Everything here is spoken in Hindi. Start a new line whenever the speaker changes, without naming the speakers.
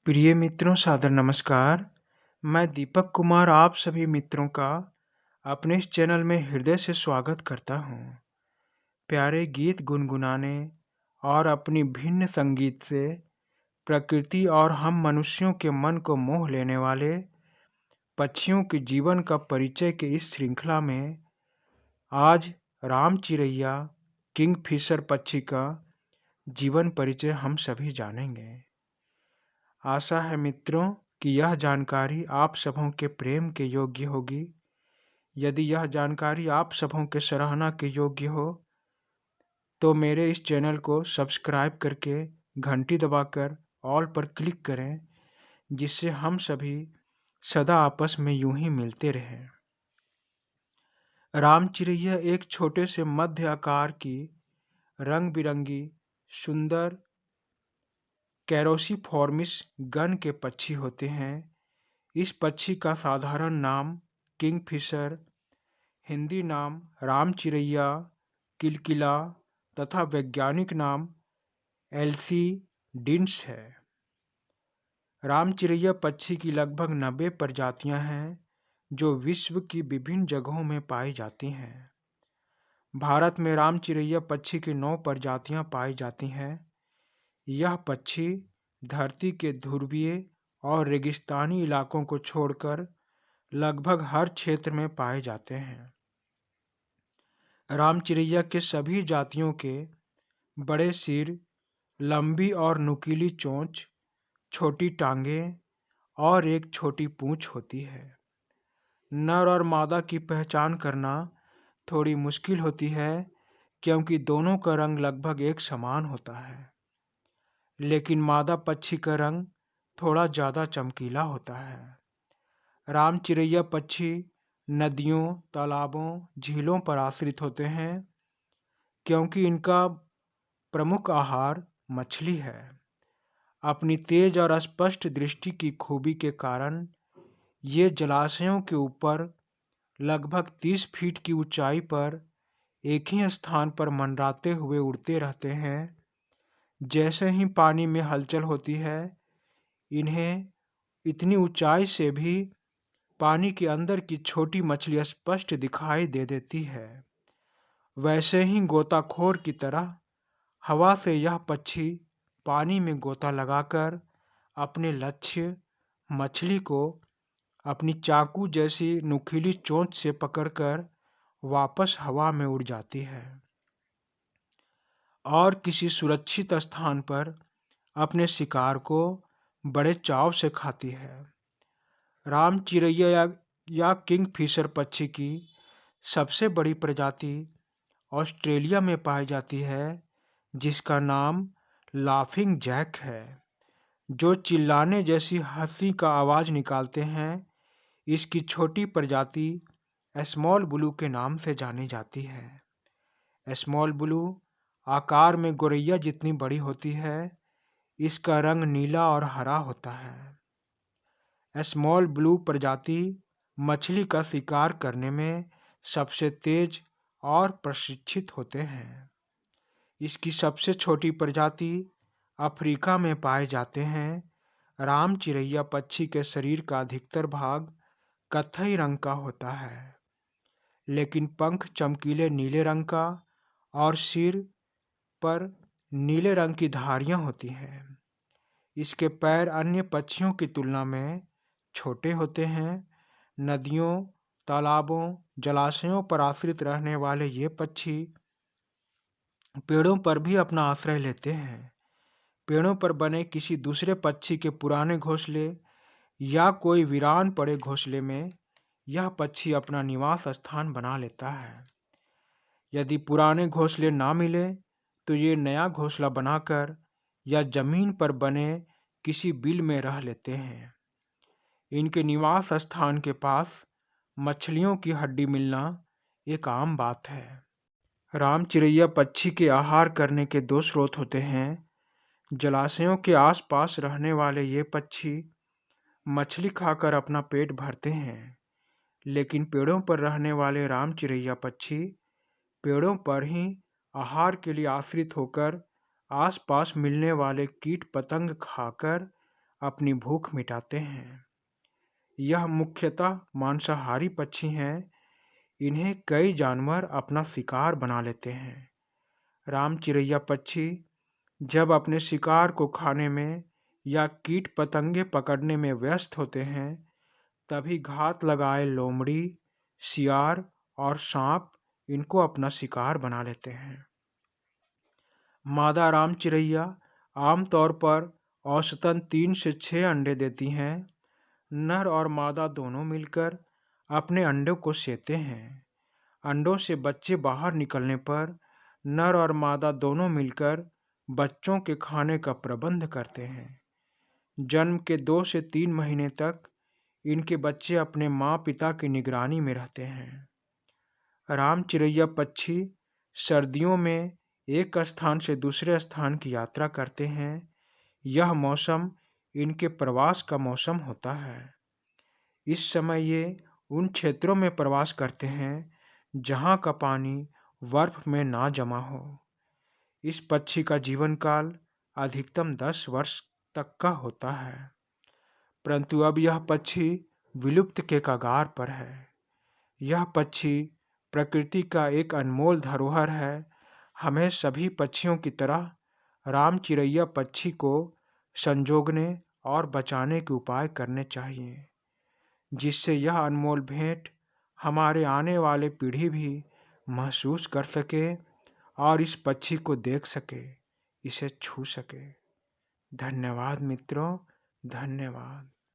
प्रिय मित्रों, सादर नमस्कार। मैं दीपक कुमार आप सभी मित्रों का अपने इस चैनल में हृदय से स्वागत करता हूँ। प्यारे गीत गुनगुनाने और अपनी भिन्न संगीत से प्रकृति और हम मनुष्यों के मन को मोह लेने वाले पक्षियों के जीवन का परिचय के इस श्रृंखला में आज राम चिरैया किंगफिशर पक्षी का जीवन परिचय हम सभी जानेंगे। आशा है मित्रों कि यह जानकारी आप सबों के प्रेम के योग्य होगी। यदि यह जानकारी आप सबों के सराहना के योग्य हो तो मेरे इस चैनल को सब्सक्राइब करके घंटी दबाकर ऑल पर क्लिक करें, जिससे हम सभी सदा आपस में यूं ही मिलते रहें। राम चिरैया एक छोटे से मध्य आकार की रंग बिरंगी सुंदर कैरोसीफॉर्मिस गण के पक्षी होते हैं। इस पक्षी का साधारण नाम किंगफिशर, हिंदी नाम राम चिरैया, किलकिला तथा वैज्ञानिक नाम एल्सीडिन्स है। राम चिरैया पक्षी की लगभग 90 प्रजातियां हैं जो विश्व की विभिन्न जगहों में पाई जाती हैं। भारत में राम चिरैया पक्षी की 9 प्रजातियां पाई जाती हैं। यह पक्षी धरती के ध्रुवीय और रेगिस्तानी इलाकों को छोड़कर लगभग हर क्षेत्र में पाए जाते हैं। राम चिरैया के सभी जातियों के बड़े सिर, लंबी और नुकीली चोंच, छोटी टांगें और एक छोटी पूंछ होती है। नर और मादा की पहचान करना थोड़ी मुश्किल होती है क्योंकि दोनों का रंग लगभग एक समान होता है, लेकिन मादा पक्षी का रंग थोड़ा ज़्यादा चमकीला होता है। राम चिरैया पक्षी नदियों, तालाबों, झीलों पर आश्रित होते हैं क्योंकि इनका प्रमुख आहार मछली है। अपनी तेज और स्पष्ट दृष्टि की खूबी के कारण ये जलाशयों के ऊपर लगभग 30 फीट की ऊंचाई पर एक ही स्थान पर मंडराते हुए उड़ते रहते हैं। जैसे ही पानी में हलचल होती है, इन्हें इतनी ऊंचाई से भी पानी के अंदर की छोटी मछली स्पष्ट दिखाई दे देती है। वैसे ही गोताखोर की तरह हवा से यह पक्षी पानी में गोता लगाकर अपने लक्ष्य मछली को अपनी चाकू जैसी नुकीली चोंच से पकड़कर वापस हवा में उड़ जाती है और किसी सुरक्षित स्थान पर अपने शिकार को बड़े चाव से खाती है। राम चिरैया या किंगफिशर पक्षी की सबसे बड़ी प्रजाति ऑस्ट्रेलिया में पाई जाती है, जिसका नाम लाफिंग जैक है, जो चिल्लाने जैसी हंसी का आवाज़ निकालते हैं। इसकी छोटी प्रजाति स्मॉल ब्लू के नाम से जानी जाती है। स्मॉल ब्लू आकार में गोरैया जितनी बड़ी होती है। इसका रंग नीला और हरा होता है। स्मॉल ब्लू प्रजाति मछली का शिकार करने में सबसे तेज और प्रशिक्षित होते हैं। इसकी सबसे छोटी प्रजाति अफ्रीका में पाए जाते हैं। राम चिरैया पक्षी के शरीर का अधिकतर भाग कत्थई रंग का होता है, लेकिन पंख चमकीले नीले रंग का और सिर पर नीले रंग की धारियां होती हैं। इसके पैर अन्य पक्षियों की तुलना में छोटे होते हैं। नदियों, तालाबों, जलाशयों पर आश्रित रहने वाले ये पक्षी पेड़ों पर भी अपना आश्रय लेते हैं। पेड़ों पर बने किसी दूसरे पक्षी के पुराने घोंसले या कोई वीरान पड़े घोंसले में यह पक्षी अपना निवास स्थान बना लेता है। यदि पुराने घोंसले ना मिले तो ये नया घोंसला बनाकर या जमीन पर बने किसी बिल में रह लेते हैं। इनके निवास स्थान के पास मछलियों की हड्डी मिलना एक आम बात है। राम चिरैया पक्षी के आहार करने के 2 स्रोत होते हैं। जलाशयों के आसपास रहने वाले ये पक्षी मछली खाकर अपना पेट भरते हैं, लेकिन पेड़ों पर रहने वाले राम चिरैया पक्षी पेड़ों पर ही आहार के लिए आश्रित होकर आसपास मिलने वाले कीट पतंग खाकर अपनी भूख मिटाते हैं। यह मुख्यतः मांसाहारी पक्षी हैं। इन्हें कई जानवर अपना शिकार बना लेते हैं। राम चिरैया पक्षी जब अपने शिकार को खाने में या कीट पतंगे पकड़ने में व्यस्त होते हैं, तभी घात लगाए लोमड़ी, सियार और सांप इनको अपना शिकार बना लेते हैं। मादा राम चिरैया आमतौर पर औसतन 3 से 6 अंडे देती हैं। नर और मादा दोनों मिलकर अपने अंडों को सेते हैं। अंडों से बच्चे बाहर निकलने पर नर और मादा दोनों मिलकर बच्चों के खाने का प्रबंध करते हैं। जन्म के 2 से 3 महीने तक इनके बच्चे अपने माँ पिता की निगरानी में रहते हैं। राम चिरैया पक्षी सर्दियों में एक स्थान से दूसरे स्थान की यात्रा करते हैं। यह मौसम इनके प्रवास का मौसम होता है। इस समय ये उन क्षेत्रों में प्रवास करते हैं जहाँ का पानी बर्फ में ना जमा हो। इस पक्षी का जीवन काल अधिकतम 10 वर्ष तक का होता है, परंतु अब यह पक्षी विलुप्त के कगार पर है। यह पक्षी प्रकृति का एक अनमोल धरोहर है। हमें सभी पक्षियों की तरह राम चिरैया पक्षी को संजोगने और बचाने के उपाय करने चाहिए, जिससे यह अनमोल भेंट हमारे आने वाले पीढ़ी भी महसूस कर सके और इस पक्षी को देख सके, इसे छू सके। धन्यवाद मित्रों, धन्यवाद।